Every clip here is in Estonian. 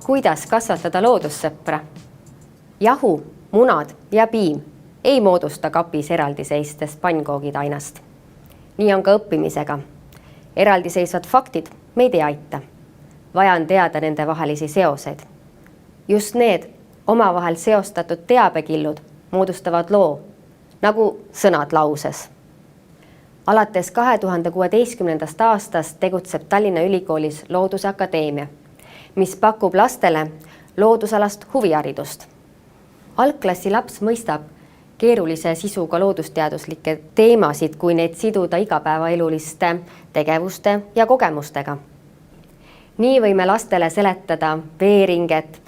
kuidas kasvatada loodussõpra. Jahu, munad ja piim ei moodusta kapis eraldiseistest pannkoogid ainast. Nii on ka õppimisega. Eraldiseisvad faktid meid ei aita. Vaja on teada nende vahelisi seoseid. Just need omavahel seostatud teabekillud moodustavad loo, nagu sõnad lauses. Alates 2016. aastast tegutseb Tallinna Ülikoolis Looduse Akadeemia, mis pakub lastele loodusalast huviharidust. Algklassi laps mõistab keerulise sisuga loodusteaduslikke teemasid, kui neid siduda igapäevaeluliste tegevuste ja kogemustega. Nii võime lastele seletada veeringet,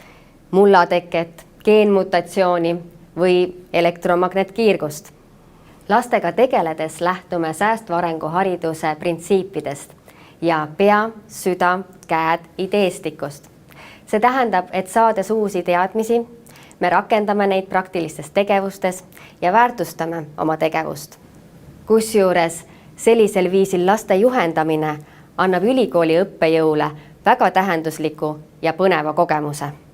mullateket, geenmutatsiooni või elektromagnetkiirgust. Lastega tegeledes lähtume säästva arengu hariduse printsiipidest ja pea, süda, käed ideestikust. See tähendab, et saades uusi teadmisi, me rakendame neid praktilistes tegevustes ja väärtustame oma tegevust. Kusjuures sellisel viisil laste juhendamine annab ülikooli õppejõule väga tähendusliku ja põneva kogemuse.